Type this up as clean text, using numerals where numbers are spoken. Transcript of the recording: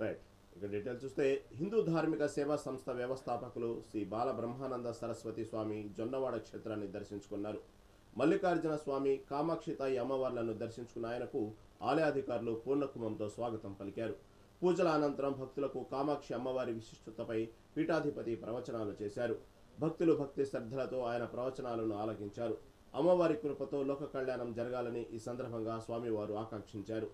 Right ఇక detail చూస్తే హిందూ ధార్మిక సేవా సంస్థ వ్యవస్థాపకులు శ్రీ బాల బ్రహ్మానంద సరస్వతి స్వామి జొన్నవాడ క్షేత్రాన్ని దర్శించుకున్నారు. మల్లికార్జున స్వామి, కామాక్షి తాయి అమ్మవార్లను దర్శించుకున్న ఆయనకు ఆలయాధికారులు పూర్ణకుంభంతో స్వాగతం పలికారు. పూజల అనంతరం భక్తులకు కామాక్షి అమ్మవారి విశిష్టతపై పీఠాధిపతి ప్రవచనాలు చేశారు. భక్తులు భక్తి శ్రద్ధలతో ఆయన ప్రవచనాలను ఆలకించారు. అమ్మవారి కృపతో లోక కళ్యాణం జరగాలని ఈ సందర్భంగా స్వామివారు ఆకాంక్షించారు.